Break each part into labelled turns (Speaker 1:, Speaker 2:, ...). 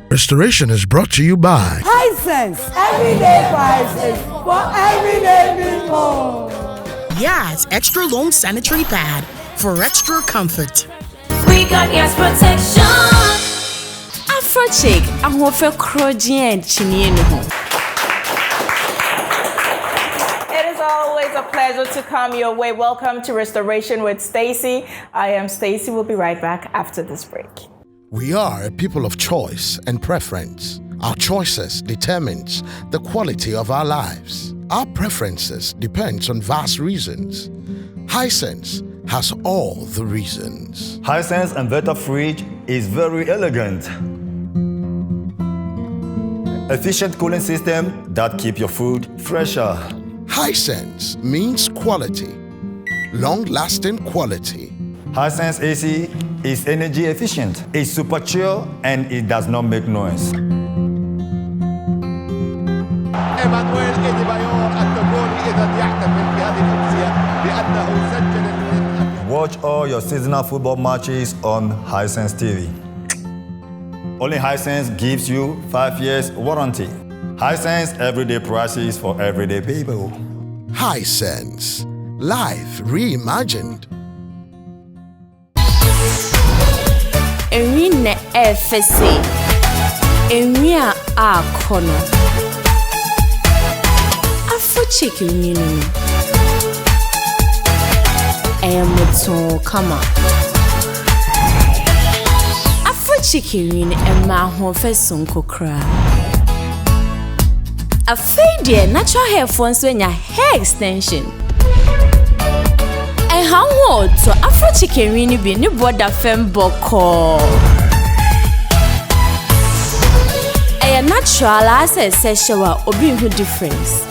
Speaker 1: Restoration is brought to you by
Speaker 2: Hisense, everyday prices for everyday people.
Speaker 3: Yeah, it's extra long sanitary pad for extra comfort.
Speaker 4: We got gas protection.
Speaker 5: Afro chick, I'm for crojien chinienu.
Speaker 6: It is always a pleasure to come your way. Welcome to Restoration with Stacy. I am Stacy. We'll be right back after this break.
Speaker 1: We are a people of choice and preference. Our choices determines the quality of our lives. Our preferences depends on vast reasons. Hisense has all the reasons.
Speaker 7: Hisense inverter fridge is very elegant. Efficient cooling system that keep your food fresher.
Speaker 1: Hisense means quality, long-lasting quality.
Speaker 7: Hisense AC is energy efficient. It's super chill and it does not make noise. Watch all your seasonal football matches on Hisense TV. Only Hisense gives you 5 years warranty. Hisense everyday prices for everyday people.
Speaker 1: Hisense, life reimagined.
Speaker 5: Enwi ne efese. Enwi a kono. Afro chick enwi. Emuto kama. Afro chick enwi emma ho fesun kokra. Afede natural hair phones when your hair extension. And how old so Afro chicken really be new border fem boko. A natural as a sexual obi who difference.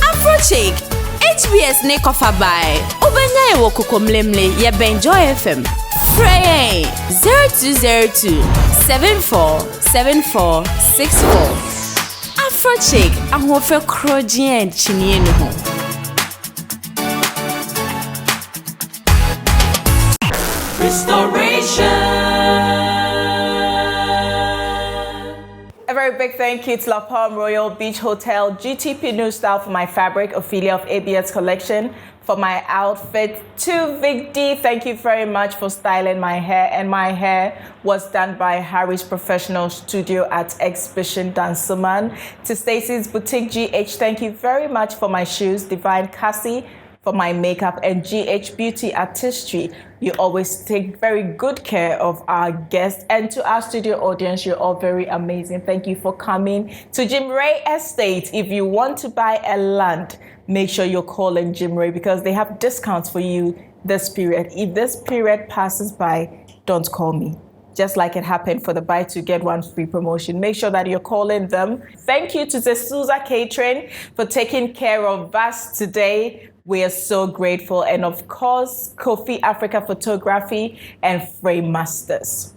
Speaker 5: Afro chick HBS ne kofa by Obenya e wokoko mlemle ye Benjoy FM. Frey 0202 747464. Afro chick ahofe crojien chinienu ho.
Speaker 4: Restoration.
Speaker 6: A very big thank you to La Palm Royal Beach Hotel, GTP New Style for my fabric, affiliate of ABS Collection, for my outfit. To Vic D, thank you very much for styling my hair. And my hair was done by Harry's Professional Studio at Exhibition Danceman. To Stacey's Boutique GH, thank you very much for my shoes. Divine Cassie for my makeup, and GH Beauty Artistry. You always take very good care of our guests. And to our studio audience, you're all very amazing. Thank you for coming to Jim Ray Estate. If you want to buy a land, make sure you're calling Jim Ray because they have discounts for you this period. If this period passes by, don't call me. Just like it happened for the buy two get one free promotion. Make sure that you're calling them. Thank you to the Souza Catering for taking care of us today. We are so grateful. And of course, Kofi Africa Photography and Frame Masters.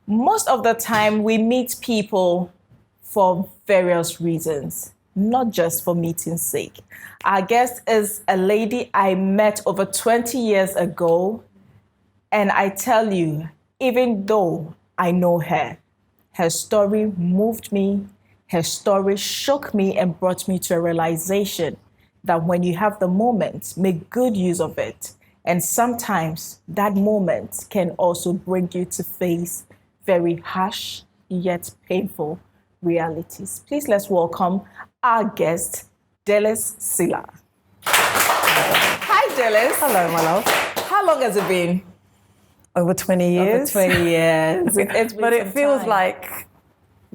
Speaker 6: Most of the time, we meet people for various reasons, not just for meeting's sake. Our guest is a lady I met over 20 years ago. And I tell you, even though I know her, her story moved me, her story shook me and brought me to a realization that when you have the moment, make good use of it. And sometimes that moment can also bring you to face very harsh yet painful realities. Please let's welcome our guest, Dilys Sillah. Hi, Dilys.
Speaker 2: Hello, my love.
Speaker 6: How long has it been?
Speaker 2: Over 20 years.
Speaker 6: Over 20 years. It's been
Speaker 2: but it
Speaker 6: some
Speaker 2: feels
Speaker 6: time.
Speaker 2: like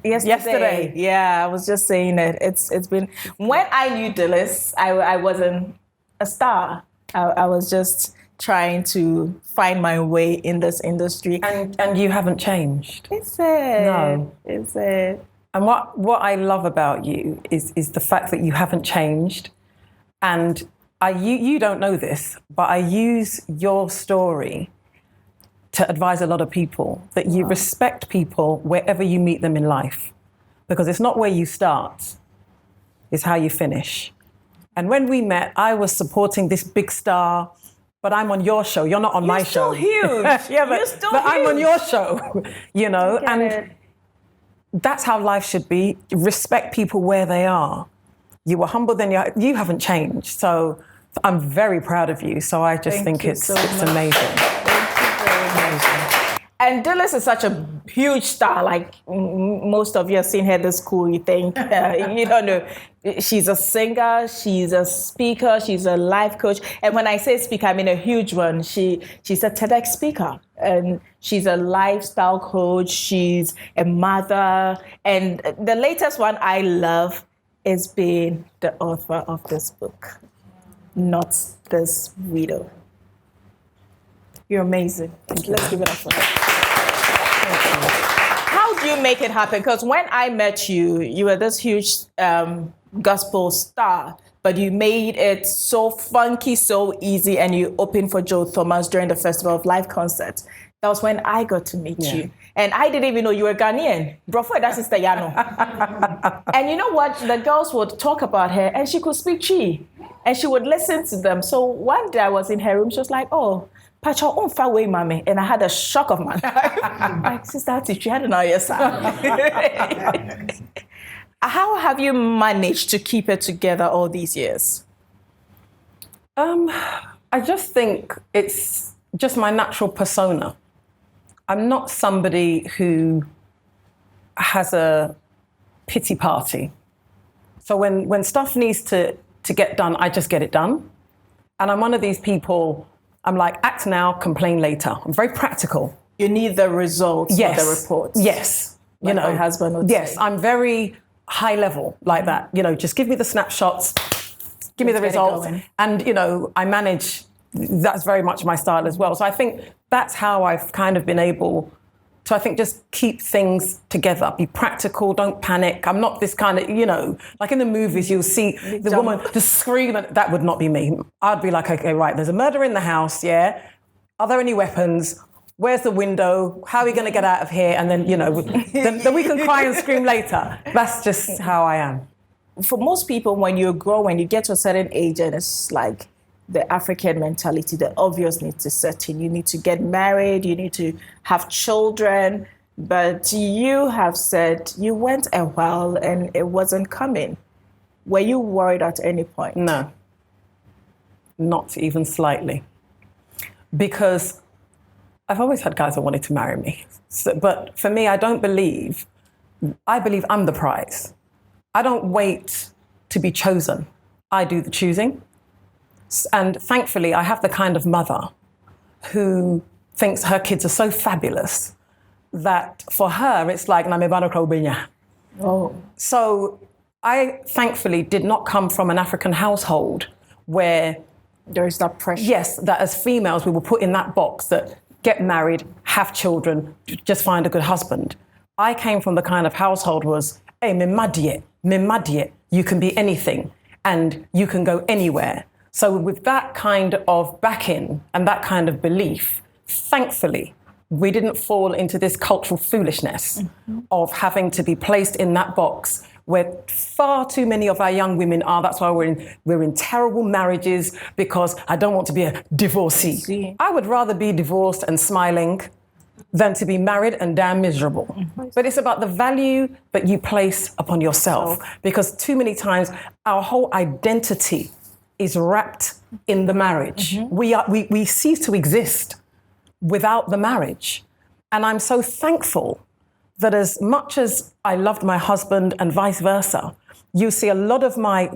Speaker 6: Yesterday. Yeah, I was just saying that it's been. When I knew Dilys, I wasn't a star. I was just trying to find my way in this industry.
Speaker 2: And you haven't changed.
Speaker 6: Is it?
Speaker 2: No.
Speaker 6: Is it?
Speaker 2: And what I love about you is the fact that you haven't changed. And you don't know this, but I use your story to advise a lot of people that you respect people wherever you meet them in life. Because it's not where you start, it's how you finish. And when we met, I was supporting this big star but I'm on your show. You're not on my show.
Speaker 6: You're still huge.
Speaker 2: Yeah, but,
Speaker 6: You're still
Speaker 2: but I'm on
Speaker 6: huge.
Speaker 2: your show, you know, and
Speaker 6: it.
Speaker 2: that's how life should be. Respect people where they are. You were humble, then you haven't changed. So I'm very proud of you. So I just think it's amazing.
Speaker 6: Thank you very much. And Dilys is such a huge star. Like most of you have seen her at the school, you think. You don't know. She's a singer, she's a speaker, she's a life coach. And when I say speaker, I mean a huge one. She's a TEDx speaker. And she's a lifestyle coach. She's a mother. And the latest one I love is being the author of this book, Not This Widow. You're amazing. Thank you. Let's give it up for her. How do you make it happen? Because when I met you, you were this huge gospel star, but you made it so funky, so easy, and you opened for Joe Thomas during the Festival of Life concert. That was when I got to meet you. And I didn't even know you were Ghanaian. Brofo, that's Sister Yano. And you know what? The girls would talk about her, and she could speak Chi. And she would listen to them. So one day I was in her room, she was like, oh, Pacho, on far away, mommy. And I had a shock of my life. Like, Sister Ati, you had an yes, How have you managed to keep it together all these years?
Speaker 2: I just think it's just my natural persona. I'm not somebody who has a pity party. So when stuff needs to get done, I just get it done. And I'm one of these people, I'm like, act now, complain later. I'm very practical.
Speaker 6: You need the results,
Speaker 2: yes.
Speaker 6: Not the reports.
Speaker 2: Yes.
Speaker 6: Like
Speaker 2: you know,
Speaker 6: my husband would
Speaker 2: yes,
Speaker 6: say.
Speaker 2: I'm very high level like that. You know, just give me the snapshots, give me the results. And, you know, I manage, that's very much my style as well. So I think that's how I've kind of been able to, I think, just keep things together, be practical, don't panic. I'm not this kind of, you know, like in the movies, you'll see the woman just scream, and that would not be me. I'd be like, okay, right, there's a murder in the house, yeah? Are there any weapons? Where's the window? How are we going to get out of here? And then, you know, then we can cry and scream later. That's just how I am.
Speaker 6: For most people, when you grow, when you get to a certain age, and it's like the African mentality, the obvious needs to set in. You need to get married, you need to have children. But you have said you went a while and it wasn't coming. Were you worried at any point?
Speaker 2: No, not even slightly. Because I've always had guys that wanted to marry me. So, but for me, I believe I'm the prize. I don't wait to be chosen. I do the choosing. And thankfully, I have the kind of mother who thinks her kids are so fabulous that for her, it's like,
Speaker 6: oh.
Speaker 2: So I thankfully did not come from an African household where
Speaker 6: there is that pressure.
Speaker 2: Yes, that as females, we were put in that box that get married, have children, just find a good husband. I came from the kind of household was, hey, me you can be anything and you can go anywhere. So with that kind of backing and that kind of belief, thankfully, we didn't fall into this cultural foolishness of having to be placed in that box where far too many of our young women are. That's why we're in terrible marriages, because I don't want to be a divorcee. I would rather be divorced and smiling than to be married and damn miserable. But it's about the value that you place upon yourself, because too many times our whole identity is wrapped in the marriage. We cease to exist without the marriage. And I'm so thankful that as much as I loved my husband and vice versa, you see a lot of my,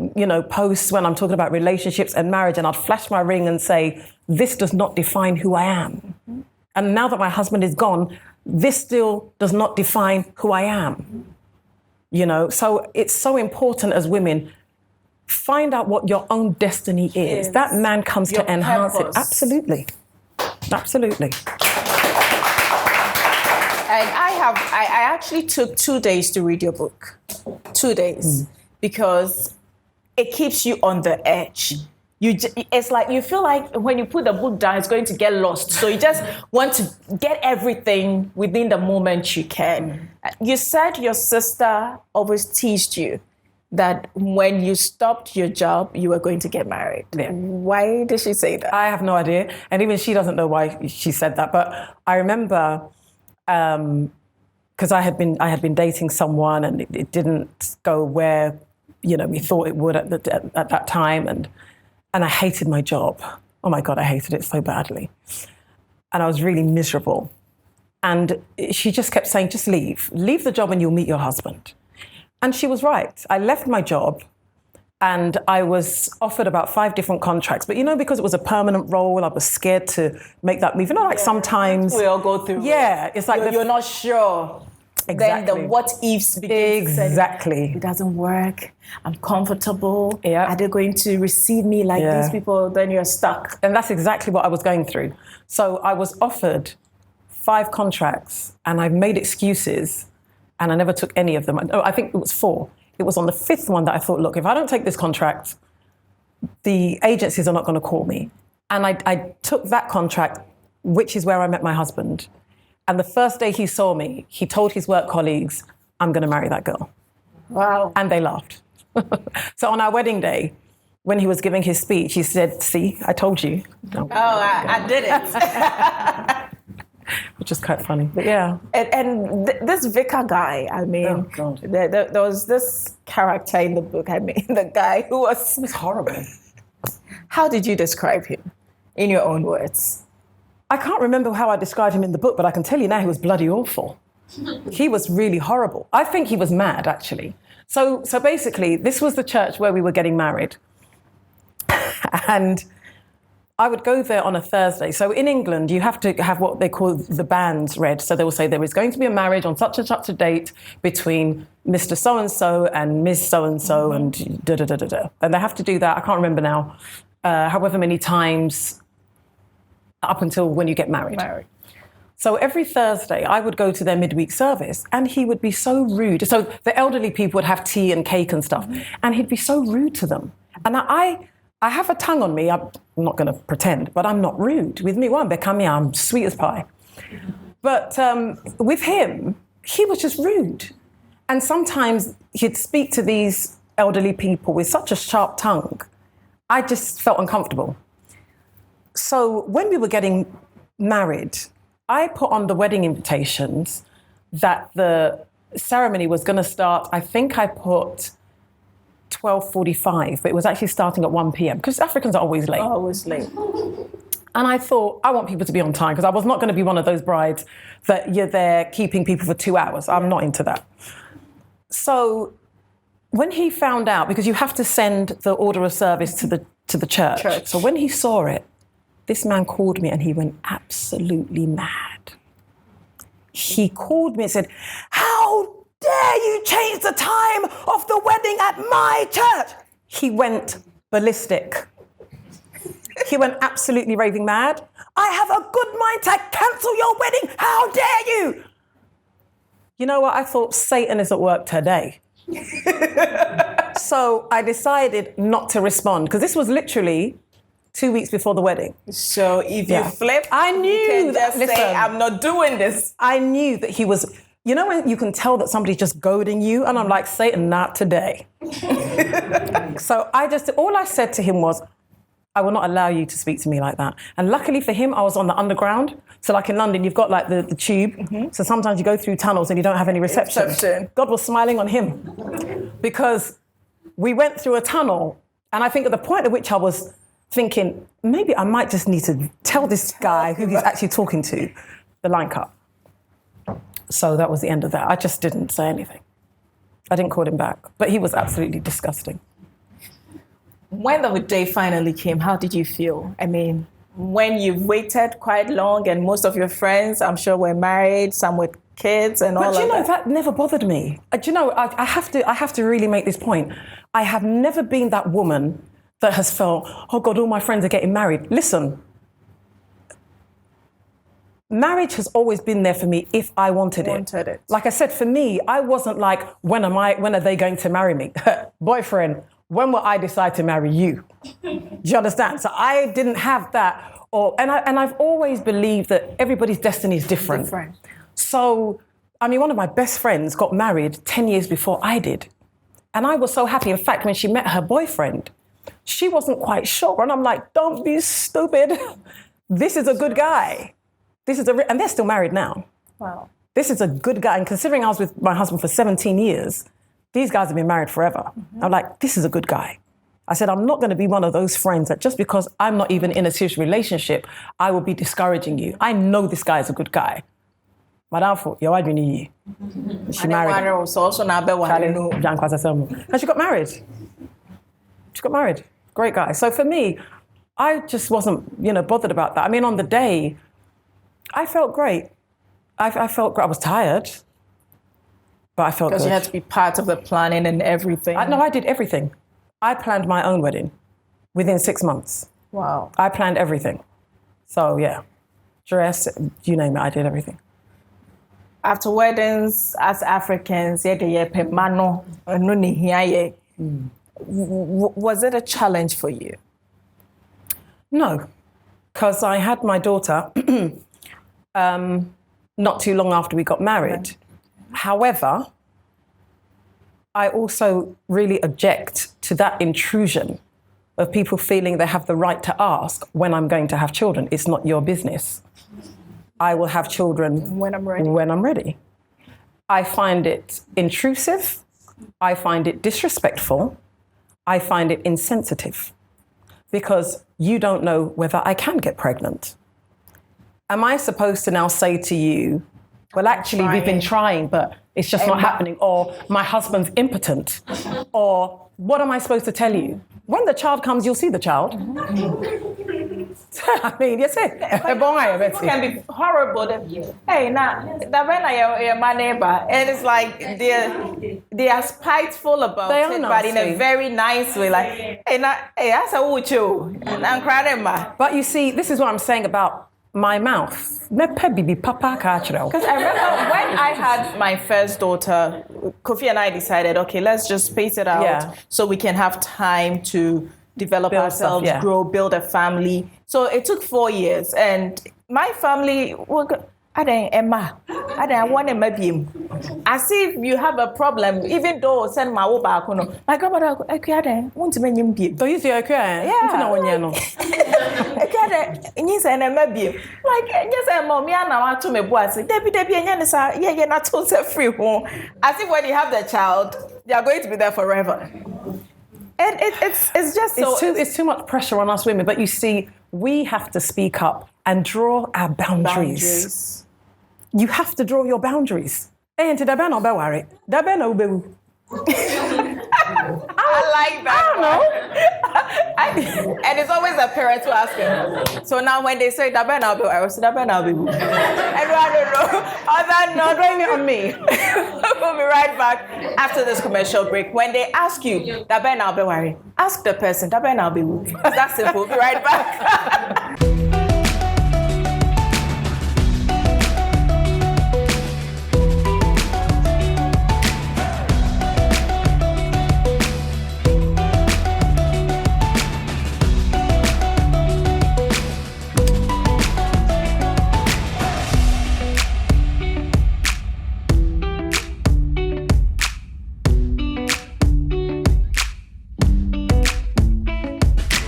Speaker 2: posts when I'm talking about relationships and marriage, and I'd flash my ring and say, this does not define who I am. And now that my husband is gone, this still does not define who I am. So it's so important as women, find out what your own destiny is. That man comes to enhance it. Absolutely. Absolutely.
Speaker 6: And I actually took 2 days to read your book. 2 days. Because it keeps you on the edge. It's like you feel like when you put the book down, it's going to get lost. So you just want to get everything within the moment you can. You said your sister always teased you that when you stopped your job, you were going to get married.
Speaker 2: Yeah.
Speaker 6: Why did she say that?
Speaker 2: I have no idea. And even she doesn't know why she said that. But I remember, because I had been dating someone and it didn't go where, we thought it would at that time. And I hated my job. Oh my God, I hated it so badly. And I was really miserable. And she just kept saying, just leave. Leave the job and you'll meet your husband. And she was right. I left my job and I was offered about 5 different contracts. But, because it was a permanent role, I was scared to make that move. Sometimes...
Speaker 6: We all go through.
Speaker 2: Yeah, it's like...
Speaker 6: You're not sure.
Speaker 2: Exactly.
Speaker 6: Then the what ifs begin.
Speaker 2: Exactly.
Speaker 6: It doesn't work. I'm comfortable.
Speaker 2: Yeah.
Speaker 6: Are they going to receive me like these people? Then you're stuck.
Speaker 2: And that's exactly what I was going through. So I was offered 5 contracts and I made excuses and I never took any of them. I think it was 4. It was on the 5th one that I thought, look, if I don't take this contract, the agencies are not going to call me. And I took that contract, which is where I met my husband. And the first day he saw me, he told his work colleagues, I'm going to marry that girl.
Speaker 6: Wow.
Speaker 2: And they laughed. So on our wedding day, when he was giving his speech, he said, see, I told you.
Speaker 6: I did it.
Speaker 2: Which is quite funny, but yeah.
Speaker 6: And this vicar guy, there was this character in the book, the guy who was...
Speaker 2: It was horrible.
Speaker 6: How did you describe him in your own words?
Speaker 2: I can't remember how I described him in the book, but I can tell you now he was bloody awful. He was really horrible. I think he was mad, actually. So basically, this was the church where we were getting married. And I would go there on a Thursday. So in England, you have to have what they call the banns read. So they will say there is going to be a marriage on such and such a date between Mr. So-and-so and Ms. So-and-so and da-da-da-da-da. And they have to do that, I can't remember now, however many times up until when you get married. So every Thursday, I would go to their midweek service and he would be so rude. So the elderly people would have tea and cake and stuff, and he'd be so rude to them. And I have a tongue on me. I'm not going to pretend, but I'm not rude. With me, I'm sweet as pie. But with him, he was just rude. And sometimes he'd speak to these elderly people with such a sharp tongue. I just felt uncomfortable. So when we were getting married, I put on the wedding invitations that the ceremony was going to start. I think I put 12:45, but it was actually starting at 1 p.m. because Africans are always late.
Speaker 6: Always late.
Speaker 2: And I thought, I want people to be on time because I was not going to be one of those brides that you're there keeping people for 2 hours. I'm not into that. So when he found out, because you have to send the order of service to the church. So when he saw it, this man called me and he went absolutely mad. He called me and said, how dare you change the time of the wedding at my church? He went ballistic. He went absolutely raving mad. I have a good mind to cancel your wedding. How dare you? You know what? I thought Satan is at work today. So I decided not to respond because this was literally 2 weeks before the wedding.
Speaker 6: So if you flip,
Speaker 2: I knew
Speaker 6: you can just
Speaker 2: listen,
Speaker 6: say, I'm not doing this.
Speaker 2: I knew that he was, when you can tell that somebody's just goading you, and I'm like, Satan, not today. So all I said to him was, I will not allow you to speak to me like that. And luckily for him, I was on the underground. So like in London, you've got like the tube. Mm-hmm. So sometimes you go through tunnels and you don't have any reception. God was smiling on him because we went through a tunnel. And I think at the point at which I was thinking, maybe I might just need to tell this guy who he's actually talking to, the line cut. So that was the end of that. I just didn't say anything. I didn't call him back, but he was absolutely disgusting.
Speaker 6: When the day finally came, how did you feel? I mean, when you've waited quite long and most of your friends, I'm sure, were married, some with kids and all of that.
Speaker 2: But that never bothered me. I have to really make this point. I have never been that woman that has felt, oh God, all my friends are getting married. Listen, marriage has always been there for me if I wanted it. Like I said, for me, I wasn't like, when are they going to marry me? Boyfriend, when will I decide to marry you? Do you understand? So I didn't have that. And I've always believed that everybody's destiny is different. So, one of my best friends got married 10 years before I did. And I was so happy. In fact, when she met her boyfriend, she wasn't quite sure. And I'm like, don't be stupid. This is a good guy. And they're still married now.
Speaker 6: Wow.
Speaker 2: This is a good guy. And considering I was with my husband for 17 years, these guys have been married forever. I'm like, this is a good guy. I said, I'm not going to be one of those friends that just because I'm not even in a serious relationship, I will be discouraging you. I know this guy is a good guy. But I thought, yo, I don't need you. She married him. And she got married. She got married. Great guy. So for me, I just wasn't, bothered about that. I mean, on the day, I felt great. I felt great. I was tired, but I felt good.
Speaker 6: Because you had to be part of the planning and everything.
Speaker 2: I did everything. I planned my own wedding within 6 months.
Speaker 6: Wow.
Speaker 2: I planned everything. So, yeah. Dress, you name it, I did everything.
Speaker 6: After weddings, as Africans, was it a challenge for you?
Speaker 2: No, because I had my daughter not too long after we got married. Right. However, I also really object to that intrusion of people feeling they have the right to ask when I'm going to have children. It's not your business. I will have children
Speaker 6: when I'm ready.
Speaker 2: When I'm ready. I find it intrusive. I find it disrespectful. I find it insensitive because you don't know whether I can get pregnant. Am I supposed to now say to you, well, actually, we've been trying, but it's just not happening, or my husband's impotent, or what am I supposed to tell you? When the child comes, you'll see the child. I mean, yes, it
Speaker 6: can be horrible. Hey, now, my neighbor, and it's like they are spiteful about it, but in a very nice way. Like, hey, that's a wuchu.
Speaker 2: But you see, this is what I'm saying about my mouth. Because
Speaker 6: I remember when I had my first daughter, Kofi and I decided, okay, let's just space it out so we can have time to develop ourselves, grow, build a family. So it took 4 years, and my family as if you have a problem, even though send my my grandmother want to make him be.
Speaker 2: So you see, like,
Speaker 6: like just a mommy and I to me boy say Debbie not so free home. As if when you have the child, they are going to be there forever. And it's just
Speaker 2: it's too much pressure on us women. But you see, we have to speak up and draw our boundaries. You have to draw your boundaries. I like that.
Speaker 6: I don't know. And it's always a parent to ask him. So now when they say Daben, I'll be Daben, I'll be. And I don't know. No, blame it on me. We'll be right back after this commercial break. When they ask you Daben, I'll be worried. Ask the person Daben, I'll be. That's simple. We'll be right back.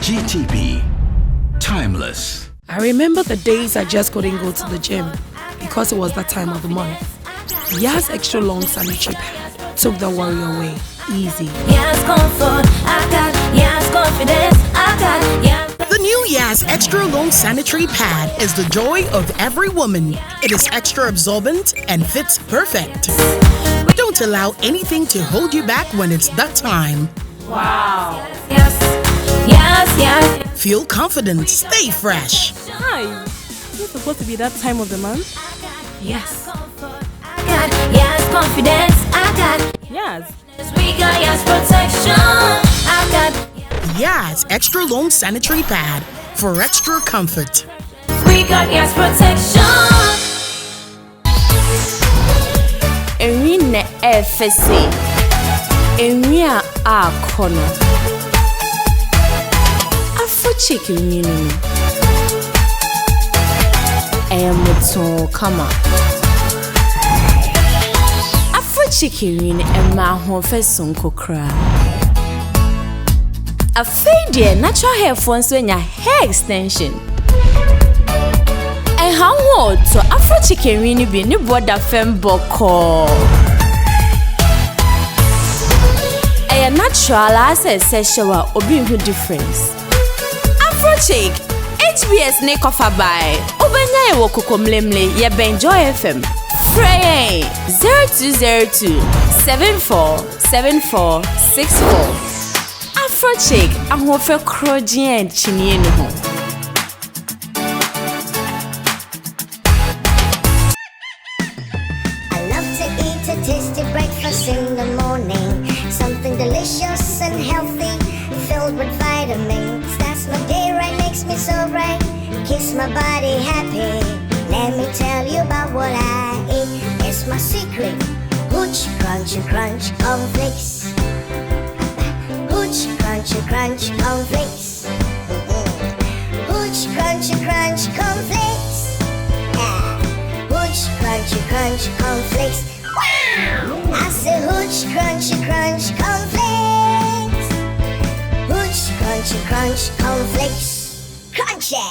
Speaker 8: GTP, timeless.
Speaker 3: I remember the days I just couldn't go to the gym because it was that time of the month. Yas extra long sanitary pad took the worry away. Easy.
Speaker 4: Yas comfort, I got Yas confidence, I got Yas.
Speaker 3: The new Yas extra long sanitary pad is the joy of every woman. It is extra absorbent and fits perfect. Don't allow anything to hold you back when it's that time.
Speaker 6: Wow.
Speaker 4: Yes.
Speaker 3: Feel confident, stay fresh.
Speaker 9: Hi, is it supposed to be that time of the month?
Speaker 4: Yes. Yes, confidence, I got.
Speaker 9: Yes.
Speaker 4: We got yes protection, I got.
Speaker 3: Yas extra long sanitary pad for extra comfort.
Speaker 4: We got yes protection.
Speaker 5: Ewine FSC. Ewia Akono. Chicken, you know. Come on. Afro chicken and my home face on kokra. A fade natural hair phones when your hair extension. And how old to Afro chicken really be new border fem boko. A natural as a sexual or being difference. Afro chick, HBS Nick of a buy. Obenya woko mlemle ye Benjoy FM. Frey 0202 747464. Afro chick, I'm for crojien chinien home.
Speaker 10: Tasty breakfast in the morning, something delicious and healthy, filled with vitamins. That's my day right, makes me so bright, keeps my body happy. Let me tell you about what I eat. It's my secret. Hooch, crunchy, crunch, cornflakes. Hooch, crunchy, crunch, cornflakes. Hooch, crunchy, crunch, cornflakes. Hooch, crunchy, crunch, cornflakes. Wow! I say hooch, crunchy, crunch, cornflakes. Hooch, crunchy, crunch, cornflakes. Crunchy!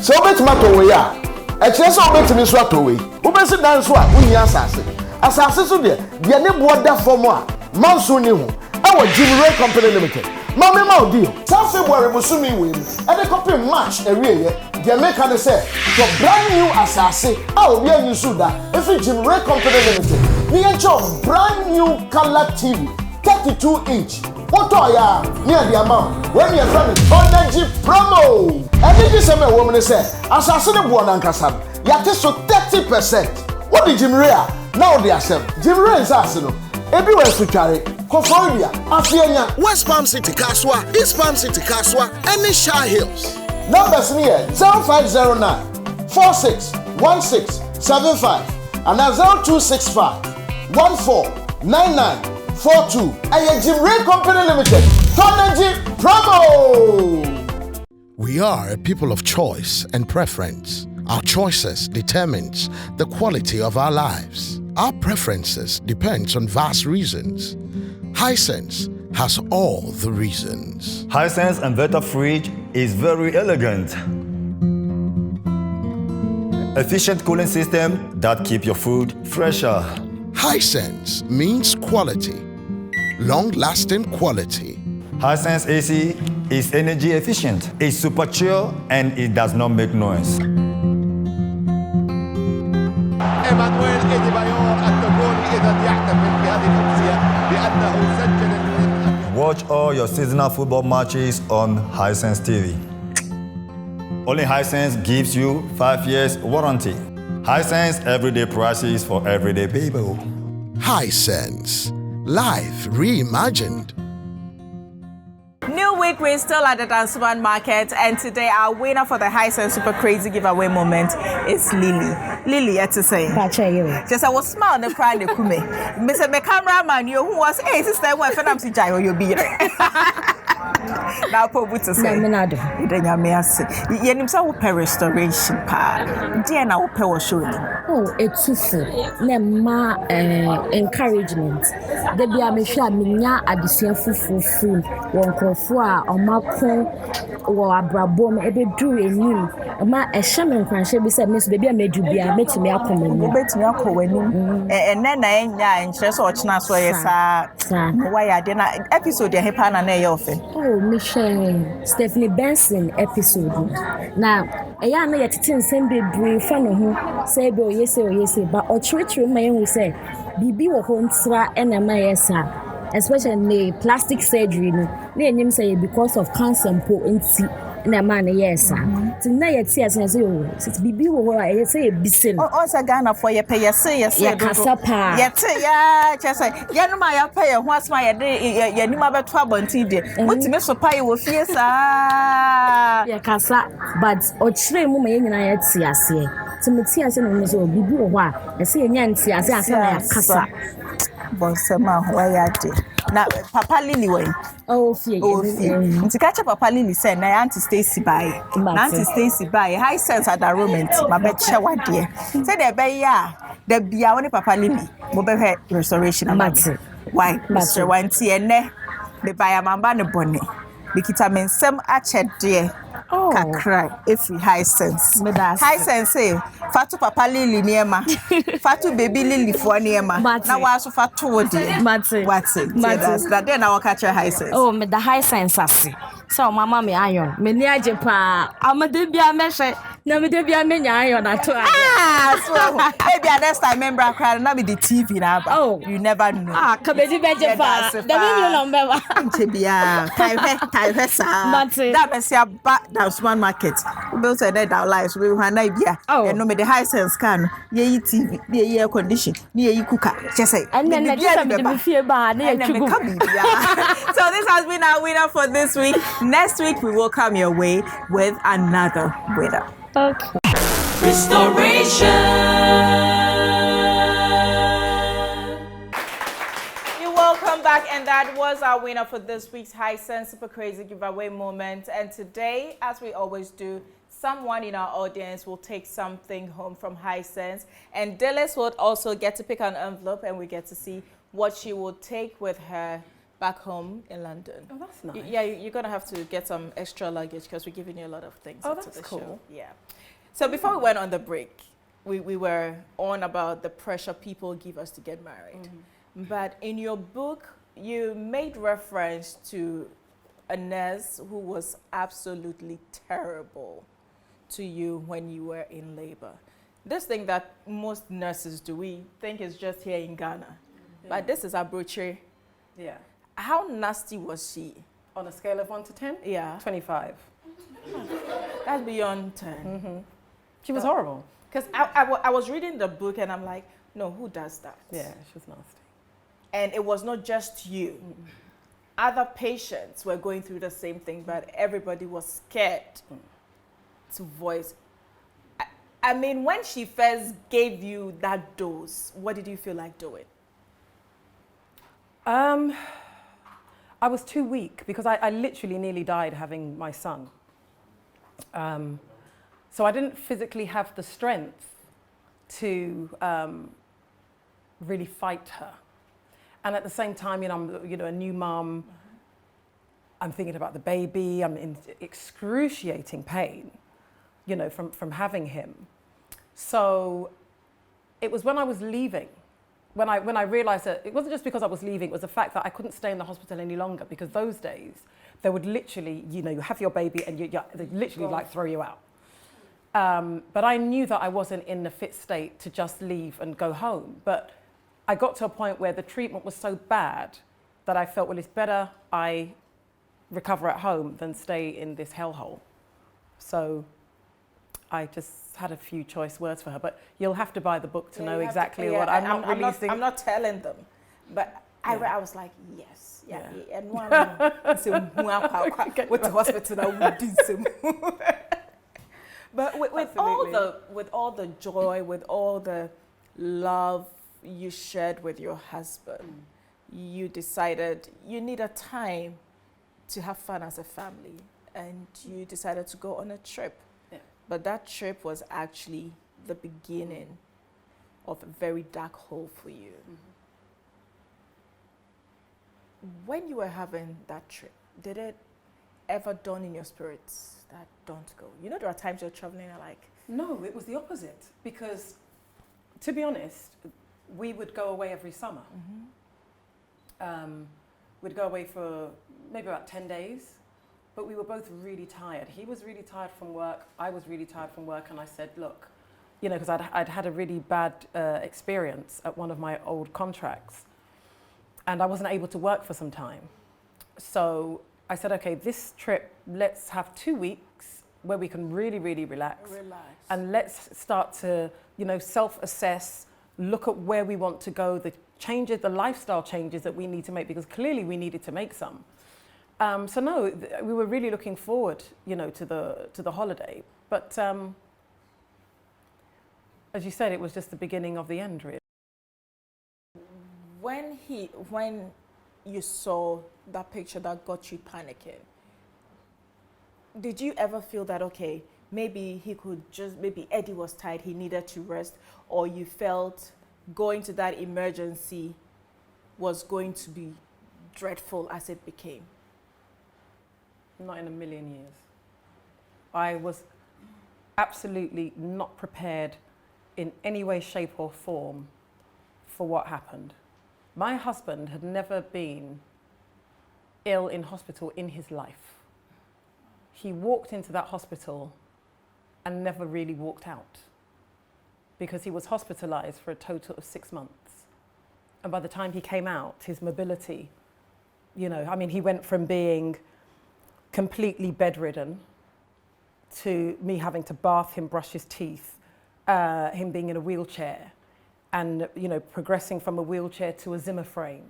Speaker 1: So bet tomato we are. A chance of bet me swat away. Who best dance what we are assassin. Assassin so there, the name water for more. Monsoon you. Our Jimmy Ray Company Limited. Mammy Mau deal. South February Musumi win. And the copy match a real. The American say for brand new assassin. Oh, we are you that. If it's Jimmy Ray Company Limited. We enjoy brand new color TV. 32-inch. What are ya? Near the amount. When you're from Energy Promo. And this is a woman say, assassin of one and Cassab. Yet so 30%. What did Jim Ray? Now they accept. Jim Ray is arsenal. Everywhere to carry. Conformia, Afianya, West Palm City Kaswa, East Palm City Kaswa, and the Shire Hills. Numbers near 0509 461675 and 0265 149942. And Jim Ray Company Limited. Energy Promo. We are a people of choice and preference. Our choices determines the quality of our lives. Our preferences depends on vast reasons. Hisense has all the reasons.
Speaker 7: Hisense inverter fridge is very elegant. Efficient cooling system that keep your food fresher.
Speaker 1: Hisense means quality, long-lasting quality.
Speaker 7: Hisense AC is energy efficient. It's super chill and it does not make noise. Watch all your seasonal football matches on Hisense TV. Only Hisense gives you 5 years warranty. Hisense everyday prices for everyday people.
Speaker 1: Hisense, life reimagined.
Speaker 6: New week, we're still at the Dansuman Market, and today our winner for the Hisense Super Crazy Giveaway moment is Lily. Lily, I to say. Just I was smiling and crying. Mr. My cameraman, you who was a sister, when I'm to Jai, you'll be there. Now, Pope to say, then you may say, you need some restoration part. Dear, now, power showing.
Speaker 11: Oh, it's too full. Nema encouragement. The be a misha minya addition full. One crofua or Marco or Abrabom, ebe do a new. Ma a shaman crash, be said, Miss Baby, I made you be a met me up on the bed me up when and then I ain't and just watch now. So, yes, why I didn't episode your hepan and a often. Oh, Michelle, Stephanie Benson episode. Now, a young yet tin same be brief fan of who say, yes, but or treat my own say, Bibi or home stra and a mayesa. Especially plastic surgery, no, name say because of cancer and potency. Na man yes sir. Tonight you see as say oh, it's bibi wo I say bisin.
Speaker 6: O say Ghana for ye pay yes.
Speaker 11: Ya kasapa.
Speaker 6: Yet ya say ya no ma ya pay ho asma ya de ya nima beto abonti de. Mutime so pay wo fie sa.
Speaker 11: Ya kasa but o chire mu ma ye nyina ya ti ase. Timoti ase no so bibi wo a e say nya nti ase ase na ya kasa.
Speaker 6: Bonsema ho ya de. Na Papa Lily when
Speaker 11: oh fie
Speaker 6: nti catch Papa Lily say na Auntie Stacy buy Hisense at the room ma be che wade say dey be ya The bia woni papa Lily, mo be restoration amati. Why? Mr. Wanti ene me buy amamba ne bone. Bikita me nsem achede kakra every high sense. High sense fatu papa Lily niema. Fatu baby Lily fo niema. Na wa so fatu wodi. What's it? That then I will catch a high sense.
Speaker 11: Oh, me the high sense asi. So mama me iron. Me ni aje pa. Amade bia me hwe. Na me de bia me nya iron ato ade.
Speaker 6: So maybe next time member cry na be the TV na ba.
Speaker 11: Oh,
Speaker 6: you never know.
Speaker 11: Kabeji beje pa. Da me no number ba.
Speaker 6: Nche bia. Tai sa. That be say back that smart market. We built a dead our lives. We want na bia. And no me the high sense can. Ye TV, ye air condition, ye cooker. Just say.
Speaker 11: And then me feel bad.
Speaker 6: So this has been our winner for this week. Next week we will come your way with another winner.
Speaker 11: Okay.
Speaker 4: Restoration.
Speaker 6: You're welcome back, and that was our winner for this week's High Sense Super Crazy giveaway moment. And today, as we always do, someone in our audience will take something home from High Sense, and Dilys will also get to pick an envelope, and we get to see what she will take with her back home in London.
Speaker 2: Oh, that's nice.
Speaker 6: Yeah, you're going to have to get some extra luggage because we're giving you a lot of things.
Speaker 2: Oh, that's cool.
Speaker 6: Show. Yeah. So before we went on the break, we were on about the pressure people give us to get married. But in your book, you made reference to a nurse who was absolutely terrible to you when you were in labor. This thing that most nurses do, we think is just here in Ghana. Yeah. But this is Abroche.
Speaker 2: Yeah.
Speaker 6: How nasty was she?
Speaker 2: On a scale of 1 to 10?
Speaker 6: Yeah.
Speaker 2: 25.
Speaker 6: That's beyond 10.
Speaker 2: She was horrible.
Speaker 6: Because I was reading the book and I'm like, no, who does that?
Speaker 2: Yeah, she was nasty.
Speaker 6: And it was not just you. Other patients were going through the same thing, but everybody was scared to voice. I mean, when she first gave you that dose, what did you feel like doing?
Speaker 2: I was too weak because I literally nearly died having my son. So I didn't physically have the strength to really fight her. And at the same time, I'm a new mom. I'm thinking about the baby. I'm in excruciating pain, from having him. So it was when I was leaving, when I realized that it wasn't just because I was leaving, it was the fact that I couldn't stay in the hospital any longer, because those days they would literally, you have your baby and they literally throw you out. But I knew that I wasn't in the fit state to just leave and go home. But I got to a point where the treatment was so bad that I felt, well, it's better I recover at home than stay in this hellhole. So I just had a few choice words for her, but you'll have to buy the book to know exactly what I'm not releasing.
Speaker 6: I'm not telling them, but I was like, yes, and one with the hospital. But with all the joy, with all the love you shared with your husband, you decided you need a time to have fun as a family, and you decided to go on a trip. But that trip was actually the beginning of a very dark hole for you. When you were having that trip, did it ever dawn in your spirits that don't go? There are times you're traveling and like...
Speaker 2: No, it was the opposite. Because, to be honest, we would go away every summer. We'd go away for maybe about 10 days. But we were both really tired. He was really tired from work. I was really tired from work. And I said, look, because I'd had a really bad experience at one of my old contracts. And I wasn't able to work for some time. So I said, okay, this trip, let's have 2 weeks where we can really, really relax. And let's start to, self-assess, look at where we want to go, the changes, the lifestyle changes that we need to make, because clearly we needed to make some. So no, we were really looking forward, to the holiday. But as you said, it was just the beginning of the end, really.
Speaker 6: When you saw that picture that got you panicking, did you ever feel that, okay, maybe he could just, maybe Eddie was tired, he needed to rest, or you felt going to that emergency was going to be dreadful as it became?
Speaker 2: Not in a million years. I was absolutely not prepared in any way, shape or form for what happened. My husband had never been ill in hospital in his life. He walked into that hospital and never really walked out because he was hospitalized for a total of 6 months. And by the time he came out, his mobility, you know, I mean, he went from being completely bedridden to me having to bath him, brush his teeth, him being in a wheelchair, and, you know, progressing from a wheelchair to a Zimmer frame,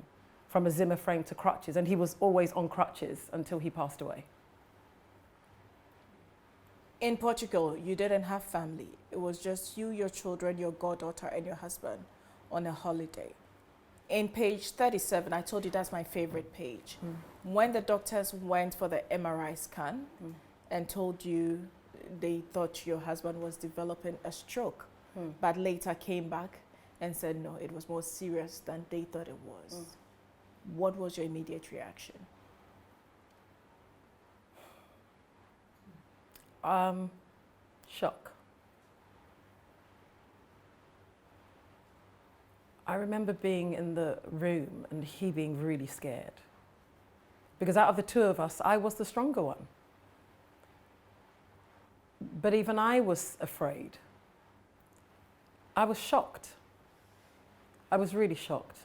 Speaker 2: from a Zimmer frame to crutches. And he was always on crutches until he passed away.
Speaker 6: In Portugal, you didn't have family. It was just you, your children, your goddaughter, and your husband on a holiday. In page 37, I told you that's my favorite page. When the doctors went for the MRI scan and told you they thought your husband was developing a stroke, but later came back and said, no, it was more serious than they thought it was. What was your immediate reaction?
Speaker 2: Shock. I remember being in the room and he being really scared. Because out of the two of us, I was the stronger one. But even I was afraid. I was shocked. I was really shocked.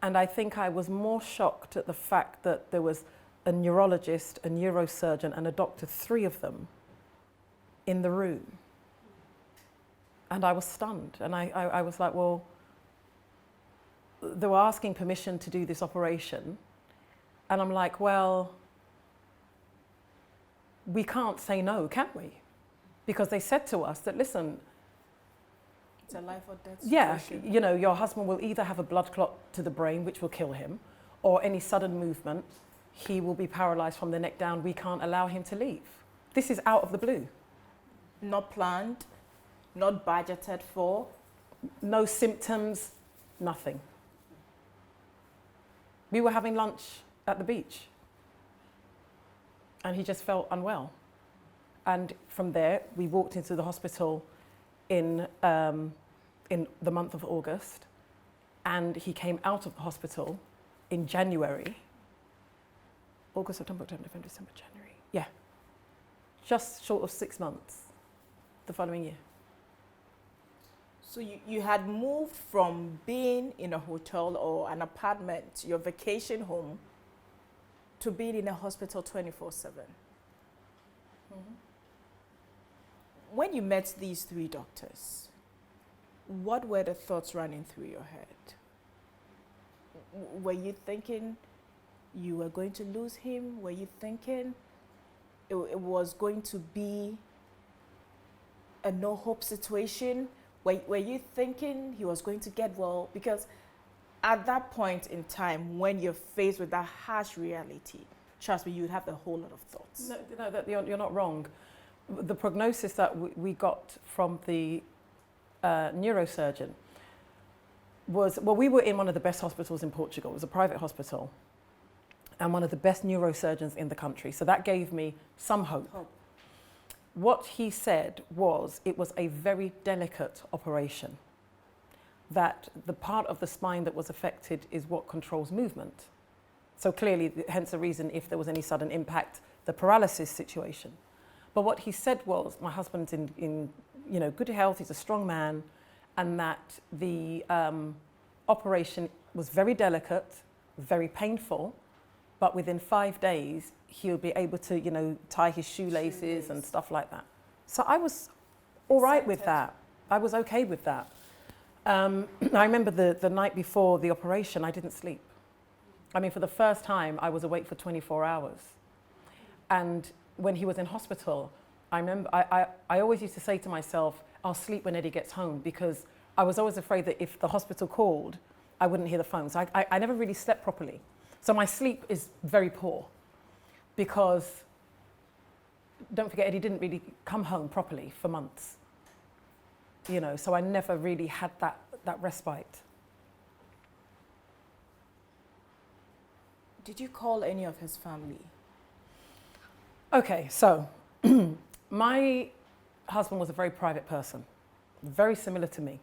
Speaker 2: And I think I was more shocked at the fact that there was a neurologist, a neurosurgeon, and a doctor, 3 of them, in the room. And I was stunned. And I was like, well, they were asking permission to do this operation. And I'm like, well, we can't say no, can we? Because they said to us that, listen,
Speaker 6: it's a life or death
Speaker 2: situation. Yeah, you know, your husband will either have a blood clot to the brain, which will kill him, or any sudden movement, he will be paralyzed from the neck down. We can't allow him to leave. This is out of the blue.
Speaker 6: Not planned, not budgeted for.
Speaker 2: No symptoms, nothing. We were having lunch at the beach and he just felt unwell. And from there, we walked into the hospital in the month of August, and he came out of the hospital in January. August, September, October, November, December, January. Yeah, just short of 6 months the following year.
Speaker 6: So you had moved from being in a hotel or an apartment, your vacation home, to being in a hospital 24/7. When you met these 3 doctors, what were the thoughts running through your head? Were you thinking you were going to lose him? Were you thinking it was going to be a no-hope situation? Were you thinking he was going to get well? Because at that point in time, when you're faced with that harsh reality, trust me, you'd have a whole lot of thoughts.
Speaker 2: No, you're not wrong. The prognosis that we got from the neurosurgeon was, well, we were in one of the best hospitals in Portugal. It was a private hospital and one of the best neurosurgeons in the country. So that gave me some hope. What he said was it was a very delicate operation, that the part of the spine that was affected is what controls movement. So clearly, hence the reason if there was any sudden impact, the paralysis situation. But what he said was, my husband's in good health, he's a strong man, and that the operation was very delicate, very painful, but within 5 days, he'll be able to, tie his shoelaces and stuff like that. So I was all right with that. I was okay with that. I remember the night before the operation, I didn't sleep. I mean, for the first time, I was awake for 24 hours. And when he was in hospital, I remember I always used to say to myself, I'll sleep when Eddie gets home, because I was always afraid that if the hospital called, I wouldn't hear the phone. So I never really slept properly. So my sleep is very poor, because don't forget, Eddie didn't really come home properly for months. You know, so I never really had that respite.
Speaker 6: Did you call any of his family?
Speaker 2: Okay, so my husband was a very private person, very similar to me.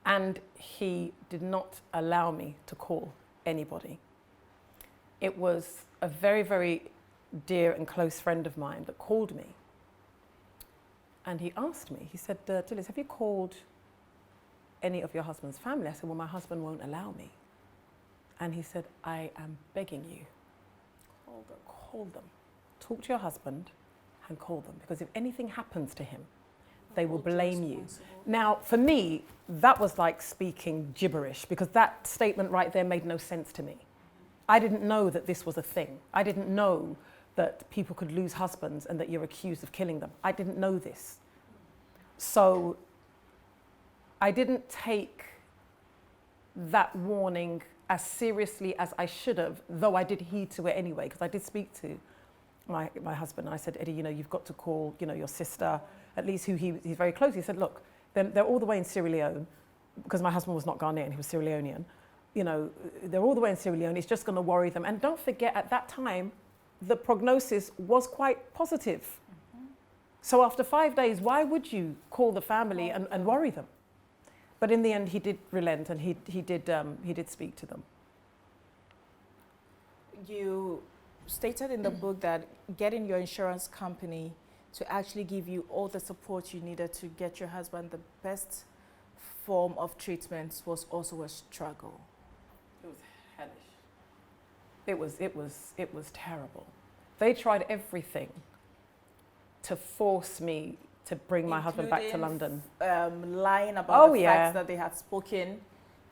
Speaker 2: And he did not allow me to call anybody. It was a very, very dear and close friend of mine that called me. And he asked me, he said, Dilys, have you called any of your husband's family? I said, well, my husband won't allow me. And he said, I am begging you, call them. Talk to your husband and call them, because if anything happens to him, they will blame you. Now, for me, that was like speaking gibberish, because that statement right there made no sense to me. I didn't know that this was a thing. I didn't know that people could lose husbands and that you're accused of killing them. I didn't know this. So I didn't take that warning as seriously as I should have, though I did heed to it anyway, because I did speak to my husband. I said, Eddie, you know, you've got to call, you know, your sister, at least who he's very close. He said, look, they're all the way in Sierra Leone, because my husband was not Ghanaian, he was Sierra Leonean. You know, they're all the way in Sierra Leone, it's just going to worry them. And don't forget, at that time, the prognosis was quite positive. Mm-hmm. So after 5 days, why would you call the family and worry them? But in the end, he did relent, and he did speak to them.
Speaker 6: You stated in the book that getting your insurance company to actually give you all the support you needed to get your husband the best form of treatment was also a struggle.
Speaker 2: It was hellish. It was terrible. They tried everything to force me to bring my husband back to London.
Speaker 6: Lying about the fact that they had spoken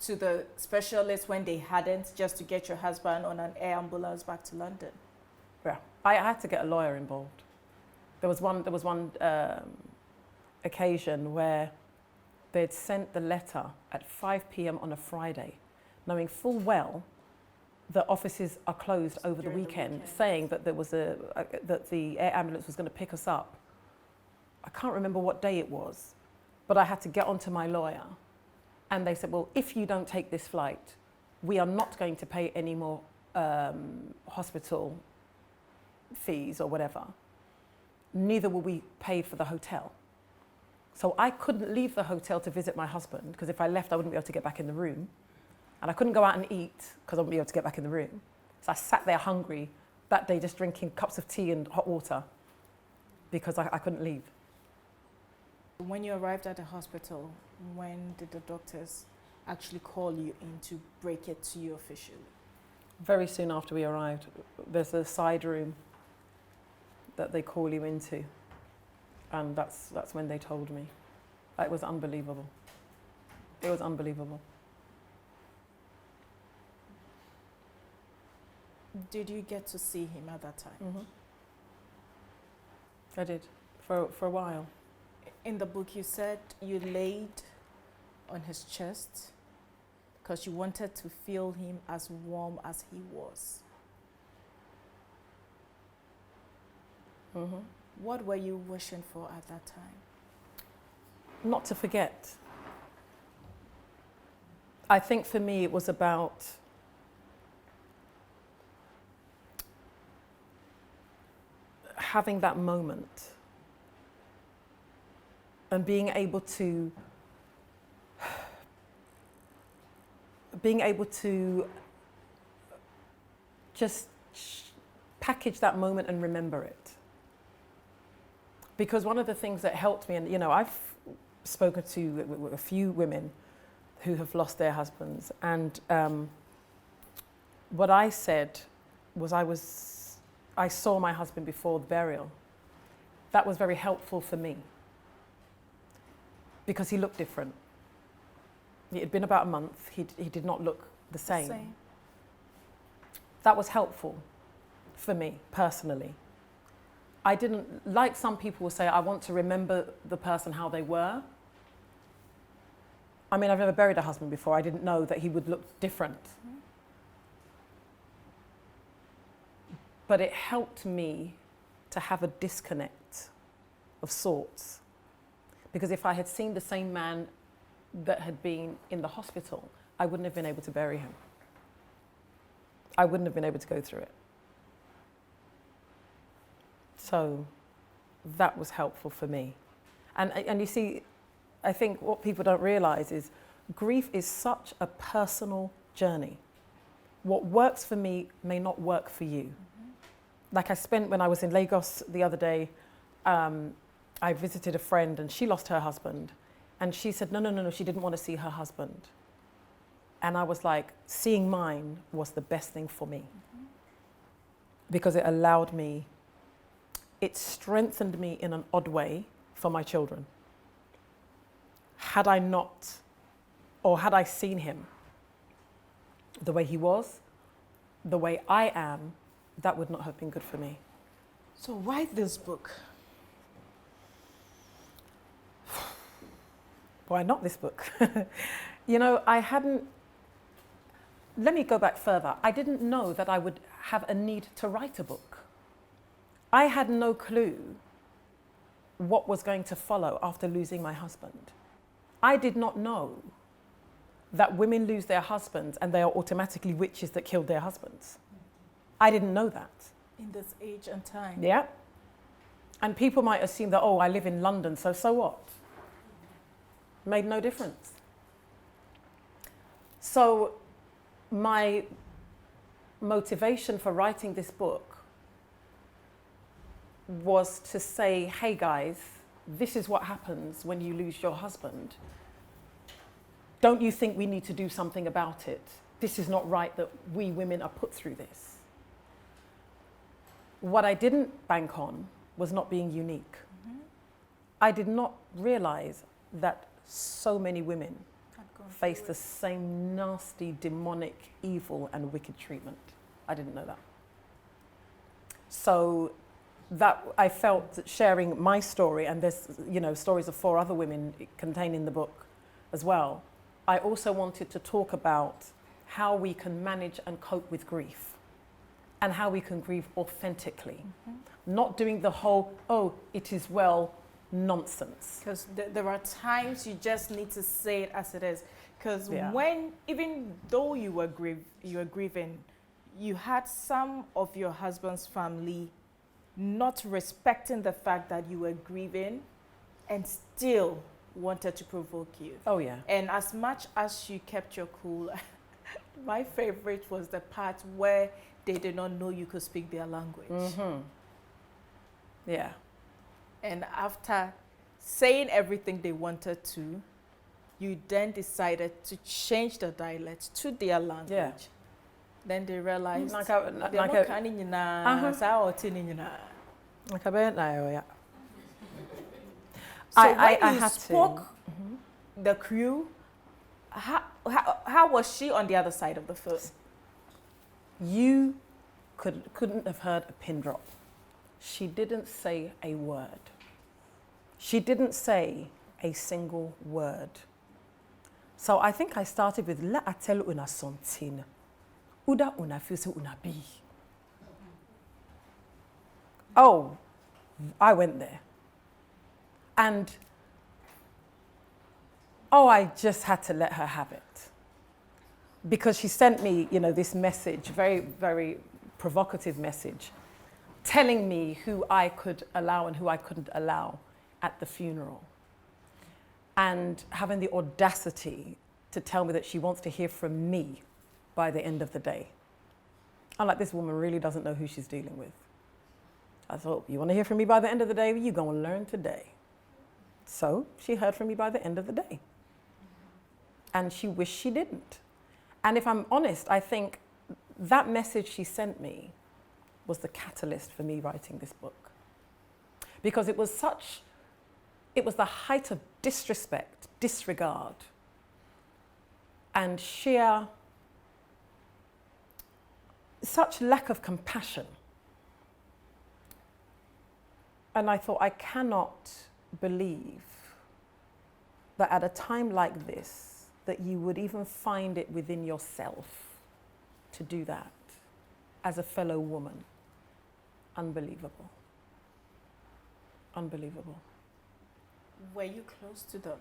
Speaker 6: to the specialist when they hadn't, just to get your husband on an air ambulance back to London.
Speaker 2: Yeah, I had to get a lawyer involved. There was one occasion where they'd sent the letter at 5 p.m. on a Friday, knowing full well the offices are closed over the weekend, saying that there was that the air ambulance was going to pick us up. I can't remember what day it was, but I had to get onto my lawyer, and they said, well, if you don't take this flight, we are not going to pay any more hospital fees or whatever. Neither will we pay for the hotel. So I couldn't leave the hotel to visit my husband, because if I left, I wouldn't be able to get back in the room. And I couldn't go out and eat, because I wouldn't be able to get back in the room. So I sat there hungry that day, just drinking cups of tea and hot water, because I couldn't leave.
Speaker 6: When you arrived at the hospital, when did the doctors actually call you in to break it to you officially?
Speaker 2: Very soon after we arrived. There's a side room that they call you into, and that's when they told me. It was unbelievable. It was unbelievable.
Speaker 6: Did you get to see him at that time?
Speaker 2: Mm-hmm. I did, for a while.
Speaker 6: In the book, you said you laid on his chest because you wanted to feel him as warm as he was.
Speaker 2: Mm-hmm.
Speaker 6: What were you wishing for at that time?
Speaker 2: Not to forget. I think for me it was about having that moment and being able to just package that moment and remember it. Because one of the things that helped me, and you know, I've spoken to a few women who have lost their husbands, and what I said was I saw my husband before the burial. That was very helpful for me because he looked different. It had been about a month. He did not look the same. That was helpful for me personally. I didn't, like some people will say, I want to remember the person how they were. I mean, I've never buried a husband before. I didn't know that he would look different. Mm-hmm. But it helped me to have a disconnect of sorts. Because if I had seen the same man that had been in the hospital, I wouldn't have been able to bury him. I wouldn't have been able to go through it. So that was helpful for me. And you see, I think what people don't realize is grief is such a personal journey. What works for me may not work for you. Like when I was in Lagos the other day, I visited a friend and she lost her husband. And she said, no, she didn't want to see her husband. And I was like, seeing mine was the best thing for me. Because it allowed me, it strengthened me in an odd way for my children. Had I not, or had I seen him the way he was, the way I am, that would not have been good for me.
Speaker 6: So why this book?
Speaker 2: Why not this book? You know, let me go back further. I didn't know that I would have a need to write a book. I had no clue what was going to follow after losing my husband. I did not know that women lose their husbands and they are automatically witches that killed their husbands. I didn't know that.
Speaker 6: In this age and time.
Speaker 2: Yeah. And people might assume that, I live in London, so what? Made no difference. So my motivation for writing this book was to say, hey guys, this is what happens when you lose your husband. Don't you think we need to do something about it? This is not right that we women are put through this. What I didn't bank on was not being unique. I did not realize that so many women face the same nasty, demonic, evil, and wicked treatment. I didn't know that. So that I felt that sharing my story, and there's stories of 4 other women contained in the book as well. I also wanted to talk about how we can manage and cope with grief and how we can grieve authentically, not doing the whole, it is well nonsense.
Speaker 6: Because there are times you just need to say it as it is. Because even though you were grieving, you had some of your husband's family not respecting the fact that you were grieving and still wanted to provoke you.
Speaker 2: Oh, yeah.
Speaker 6: And as much as you kept your cool, my favorite was the part where they did not know you could speak their language.
Speaker 2: Yeah.
Speaker 6: And after saying everything they wanted to, you then decided to change the dialect to their language.
Speaker 2: Yeah.
Speaker 6: Then they realized
Speaker 2: I
Speaker 6: spoke the crew, how was she on the other side of the phone?
Speaker 2: You couldn't have heard a pin drop. She didn't say a word. She didn't say a single word. So I think I started with la atel una sontin. Uda una fuse una bi. Oh, I went there. And I just had to let her have it. Because she sent me, this message, very, very provocative message, telling me who I could allow and who I couldn't allow at the funeral. And having the audacity to tell me that she wants to hear from me by the end of the day. I'm like, this woman really doesn't know who she's dealing with. I thought, you want to hear from me by the end of the day? You're going to learn today. So she heard from me by the end of the day. And she wished she didn't. And if I'm honest, I think that message she sent me was the catalyst for me writing this book. Because it was the height of disrespect, disregard, and sheer, such lack of compassion. And I thought, I cannot believe that at a time like this, that you would even find it within yourself to do that as a fellow woman. Unbelievable. Unbelievable.
Speaker 6: Were you close to them?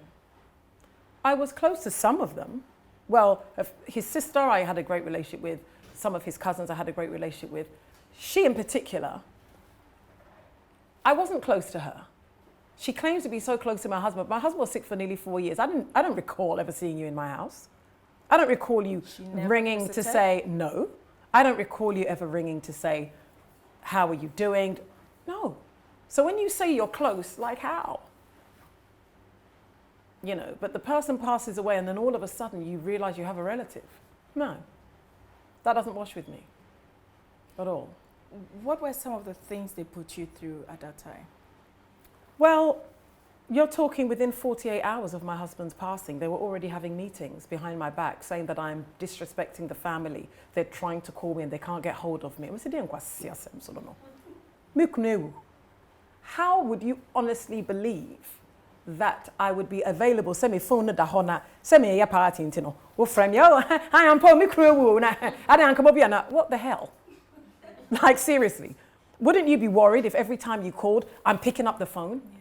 Speaker 2: I was close to some of them. Well, his sister I had a great relationship with. Some of his cousins I had a great relationship with. She in particular, I wasn't close to her. She claims to be so close to my husband. My husband was sick for nearly 4 years. I don't recall ever seeing you in my house. I don't recall you ringing to say no. I don't recall you ever ringing to say, how are you doing? No. So when you say you're close, like how? You know, but the person passes away and then all of a sudden you realize you have a relative. No, that doesn't wash with me at all.
Speaker 6: What were some of the things they put you through at that time?
Speaker 2: Well, you're talking within 48 hours of my husband's passing. They were already having meetings behind my back saying that I'm disrespecting the family. They're trying to call me and they can't get hold of me. How would you honestly believe that I would be available? Send me phone da hona. Send me a party intino. What the hell? Like seriously. Wouldn't you be worried if every time you called, I'm picking up the phone? Yeah.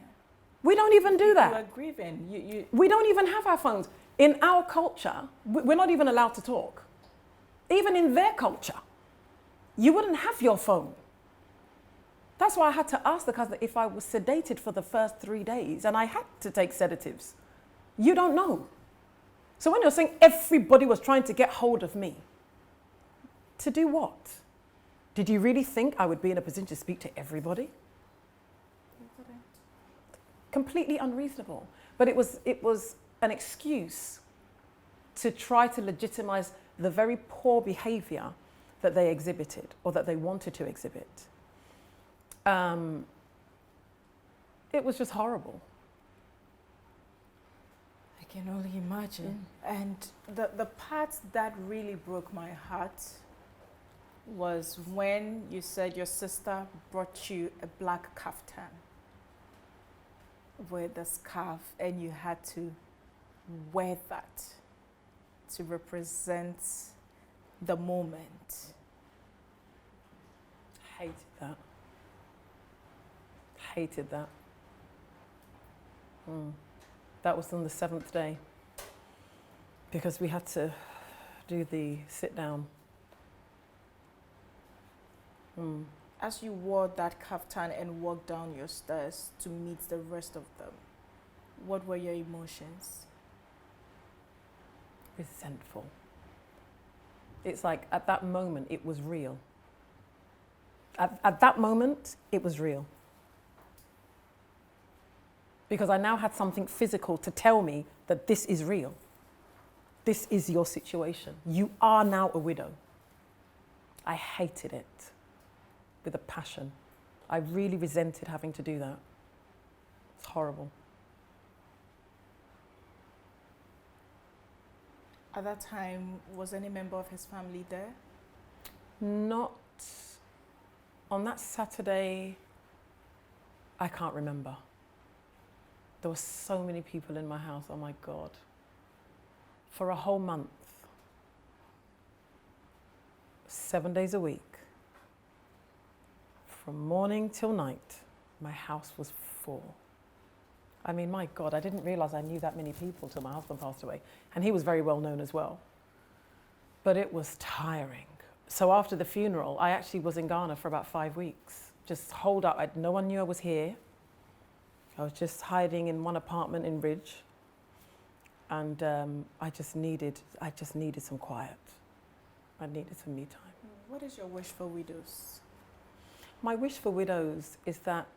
Speaker 2: We don't even do that.
Speaker 6: You are grieving.
Speaker 2: We don't even have our phones. In our culture, we're not even allowed to talk. Even in their culture, you wouldn't have your phone. That's why I had to ask the cousin if I was sedated for the first 3 days, and I had to take sedatives. You don't know. So when you're saying everybody was trying to get hold of me, to do what? Did you really think I would be in a position to speak to everybody? Completely unreasonable. But it was an excuse to try to legitimize the very poor behavior that they exhibited or that they wanted to exhibit. It was just horrible.
Speaker 6: I can only imagine. And the part that really broke my heart was when you said your sister brought you a black kaftan with a scarf and you had to wear that to represent the moment.
Speaker 2: Hated that. Hated that. That was on the 7th day because we had to do the sit down.
Speaker 6: As you wore that kaftan and walked down your stairs to meet the rest of them, what were your emotions?
Speaker 2: Resentful. It's like at that moment it was real. At that moment it was real. Because I now had something physical to tell me that this is real. This is your situation. You are now a widow. I hated it with a passion. I really resented having to do that. It's horrible.
Speaker 6: At that time, was any member of his family there?
Speaker 2: Not on that Saturday. I can't remember. There were so many people in my house, oh my God. For a whole month, 7 days a week, from morning till night, my house was full. I mean, my God, I didn't realize I knew that many people till my husband passed away. And he was very well known as well. But it was tiring. So after the funeral, I actually was in Ghana for about 5 weeks. Just holed up. No one knew I was here. I was just hiding in one apartment in Ridge, and I just needed some quiet. I needed some me time.
Speaker 6: What is your wish for widows?
Speaker 2: My wish for widows is that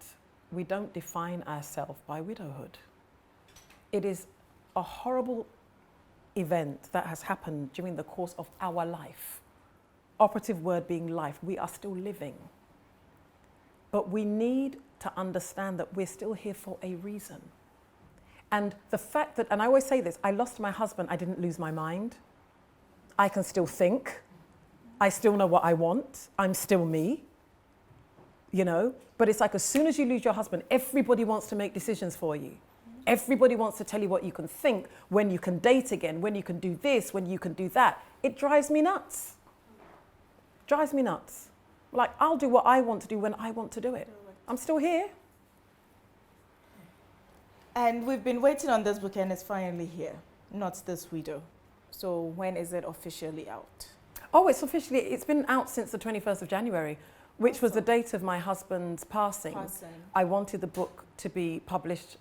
Speaker 2: we don't define ourselves by widowhood. It is a horrible event that has happened during the course of our life. Operative word being life. We are still living. But we need to understand that we're still here for a reason. And the fact that, and I always say this, I lost my husband, I didn't lose my mind. I can still think. I still know what I want. I'm still me. You know? But it's like as soon as you lose your husband, everybody wants to make decisions for you. Everybody wants to tell you what you can think, when you can date again, when you can do this, when you can do that. It drives me nuts. Drives me nuts. Like, I'll do what I want to do when I want to do it. I'm still here.
Speaker 6: And we've been waiting on this book and it's finally here. Not This Widow. So when is it officially out?
Speaker 2: Oh, it's been out since the 21st of January, which was the date of my husband's passing. I wanted the book to be published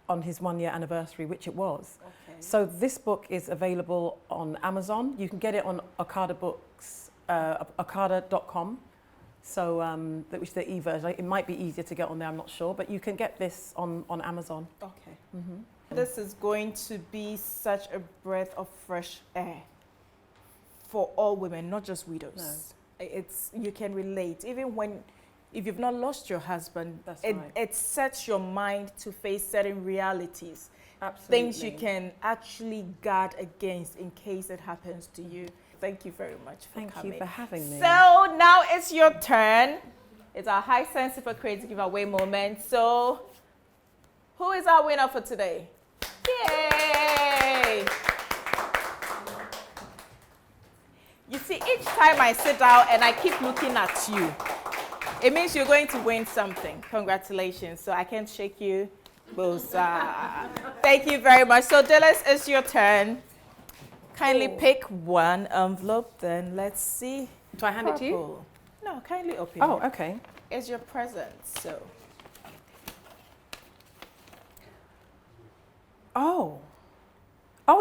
Speaker 2: on his 1-year anniversary, which it was.
Speaker 6: Okay.
Speaker 2: So this book is available on Amazon. You can get it on Okada Books, okada.com. So which is the e-version. It might be easier to get on there, I'm not sure, but you can get this on Amazon.
Speaker 6: Okay. This is going to be such a breath of fresh air for all women, not just widows. No. You can relate, even if you've not lost your husband.
Speaker 2: That's right.
Speaker 6: It sets your mind to face certain realities.
Speaker 2: Absolutely.
Speaker 6: Things you can actually guard against in case it happens to you. Thank you very much for coming.
Speaker 2: Thank you for having me.
Speaker 6: So now it's your turn. It's our High Sense Super Crazy giveaway moment. So who is our winner for today? Yay! You see, each time I sit down and I keep looking at you, it means you're going to win something. Congratulations. So I can't shake you. Thank you very much. So Dilys, it's your turn. Kindly pick one envelope, then let's see.
Speaker 2: Do I hand it to you?
Speaker 6: No, kindly open
Speaker 2: Oh,
Speaker 6: it.
Speaker 2: okay.
Speaker 6: It's your present, so.
Speaker 2: Oh,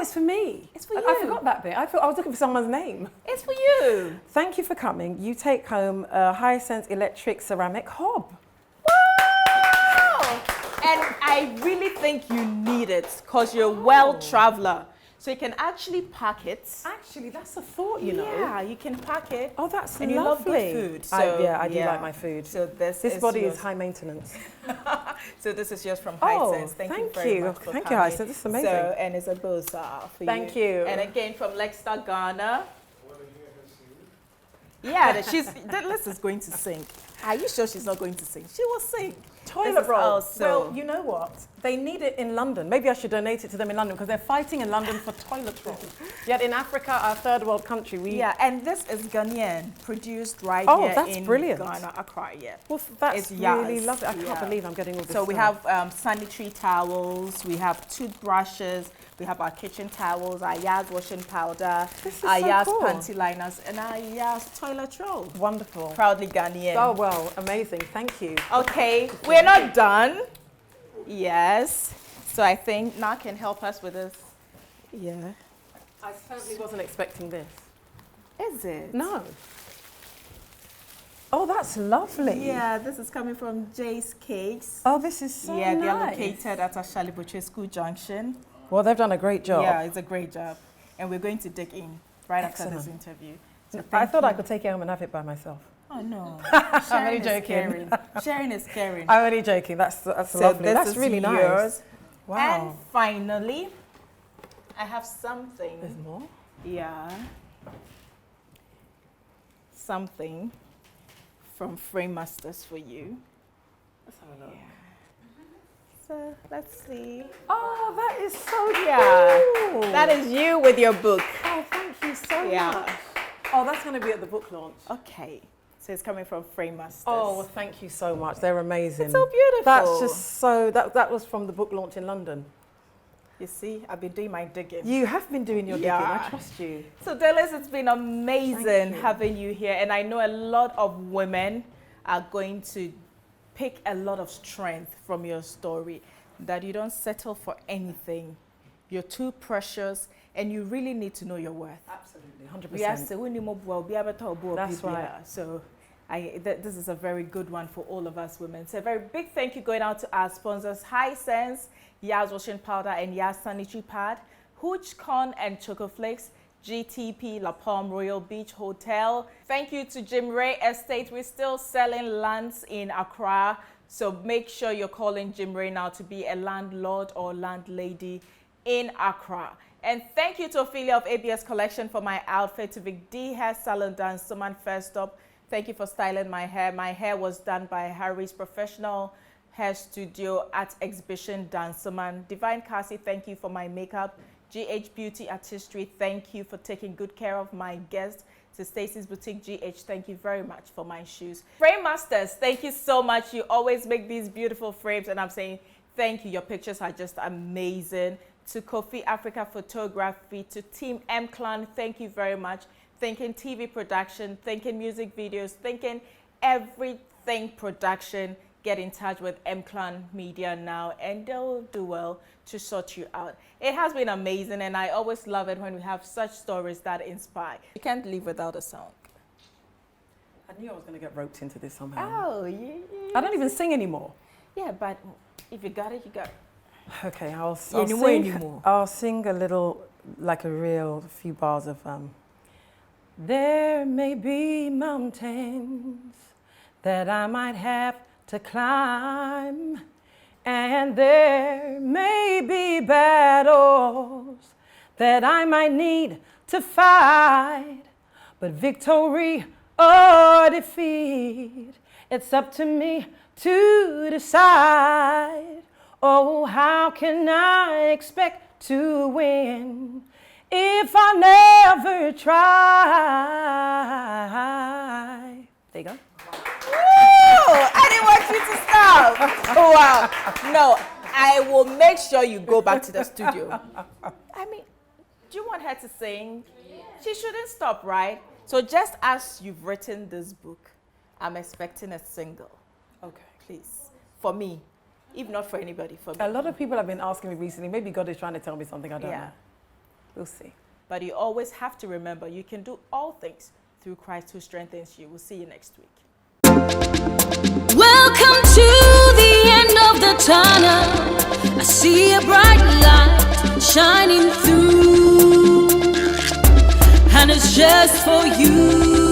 Speaker 2: it's for me.
Speaker 6: It's for you.
Speaker 2: I forgot that bit. I thought I was looking for someone's name.
Speaker 6: It's for you.
Speaker 2: Thank you for coming. You take home a Hisense electric ceramic hob.
Speaker 6: Wow! And I really think you need it because you're a well-traveler. So you can actually pack it.
Speaker 2: Actually, that's a thought, you know.
Speaker 6: Yeah, you can pack it.
Speaker 2: Oh, that's
Speaker 6: and
Speaker 2: lovely.
Speaker 6: You love good food. So,
Speaker 2: I do like my food.
Speaker 6: So this
Speaker 2: body
Speaker 6: yours.
Speaker 2: is high maintenance.
Speaker 6: So this is yours from Hisense. Thank you very much for
Speaker 2: Thank
Speaker 6: coming.
Speaker 2: you, Hisense. This is amazing.
Speaker 6: So, and it's a bosa for
Speaker 2: Thank you.
Speaker 6: And again from Lexter Ghana. Yeah, Dilys is going to sing. Are you sure she's not going to sing? She will sing.
Speaker 2: Toilet roll. Well, you know what? They need it in London. Maybe I should donate it to them in London because they're fighting in London for toilet roll. Yet in Africa, our third world country,
Speaker 6: Yeah, and this is Ghanaian, produced right here
Speaker 2: that's
Speaker 6: in
Speaker 2: brilliant.
Speaker 6: Ghana, Accra, yeah.
Speaker 2: Well, that's really lovely. I can't believe I'm getting all this
Speaker 6: So we
Speaker 2: stuff.
Speaker 6: have sanitary towels, we have toothbrushes, we have our kitchen towels, our Yaz washing powder, our Yaz panty liners, and our Yaz toilet roll.
Speaker 2: Wonderful.
Speaker 6: Proudly Ghanaian.
Speaker 2: Oh, well, amazing. Thank you.
Speaker 6: Okay, we're not done. Yes. So I think Na can help us with this. Yeah.
Speaker 2: I certainly wasn't expecting this.
Speaker 6: Is it?
Speaker 2: No. Oh, that's lovely.
Speaker 6: Yeah, this is coming from Jay's Cakes.
Speaker 2: Oh, this is so nice.
Speaker 6: They're located at Ashali Butcher School Junction.
Speaker 2: Well, they've done a great job.
Speaker 6: Yeah, it's a great job. And we're going to dig in right after this interview. So
Speaker 2: I thought I could take it home and have it by myself.
Speaker 6: Oh, no.
Speaker 2: I'm only joking.
Speaker 6: Sharing is caring.
Speaker 2: I'm only joking. That's lovely. That's really nice.
Speaker 6: Yours.
Speaker 2: Wow.
Speaker 6: And finally, I have something.
Speaker 2: There's more?
Speaker 6: Yeah. Something from Frame Masters for you.
Speaker 2: Let's have a look.
Speaker 6: Yeah. So let's see.
Speaker 2: Oh, that is so cool.
Speaker 6: That is you with your book.
Speaker 2: Oh, thank you so much. Oh, that's going to be at the book launch.
Speaker 6: Okay. So it's coming from Frame Masters.
Speaker 2: Oh, well, thank you so much. They're amazing.
Speaker 6: It's so beautiful.
Speaker 2: That's just so, that was from the book launch in London.
Speaker 6: You see, I've been doing my digging.
Speaker 2: You have been doing your digging. I trust you.
Speaker 6: So Dilys, it's been amazing having you here. And I know a lot of women are going to pick a lot of strength from your story, that you don't settle for anything. You're too precious and you really need to know your worth.
Speaker 2: Absolutely, 100%.
Speaker 6: That's right. So this is a very good one for all of us women. So a very big thank you going out to our sponsors, Hisense, Yaz Washing Powder and Yaz Sanitary Pad, Hooch Corn and Choco Flakes, GTP La Palm Royal Beach Hotel. Thank you to Jim Ray Estate. We're still selling lands in Accra. So make sure you're calling Jim Ray now to be a landlord or landlady in Accra. And thank you to Ophelia of ABS Collection for my outfit, to Vic D Hair Salon Dance Suman First Stop. Thank you for styling my hair. My hair was done by Harry's Professional Hair Studio at Exhibition Dance Suman. Divine Cassie, thank you for my makeup. GH Beauty Artistry, thank you for taking good care of my guests. To Stacey's Boutique GH, thank you very much for my shoes. Frame Masters, thank you so much. You always make these beautiful frames, and I'm saying thank you. Your pictures are just amazing. To Kofi Africa Photography, to Team M-Clan, thank you very much. Thinking TV production, thinking music videos, thinking everything production. Get in touch with M-Clan Media now, and they'll do well to sort you out. It has been amazing, and I always love it when we have such stories that inspire. You can't live without a song.
Speaker 2: I knew I was going to get roped into this somehow.
Speaker 6: Oh, yeah.
Speaker 2: I don't even sing anymore.
Speaker 6: Yeah, but if you got it, you got it.
Speaker 2: Okay, I'll sing a little, like a few bars of, there may be mountains that I might have to climb, and there may be battles that I might need to fight, but victory or defeat, it's up to me to decide. Oh, how can I expect to win if I never try? There you go.
Speaker 6: Woo! I didn't want you to stop. Oh, wow. No, I will make sure you go back to the studio. I mean, do you want her to sing? She shouldn't stop, right? So just as you've written this book, I'm expecting a single.
Speaker 2: Okay.
Speaker 6: Please. For me. If not for anybody, for me.
Speaker 2: A lot of people have been asking me recently, maybe God is trying to tell me something, I don't know. We'll see.
Speaker 6: But you always have to remember, you can do all things through Christ who strengthens you. We'll see you next week.
Speaker 4: Welcome to the end of the tunnel. I see a bright light shining through, and it's just for you.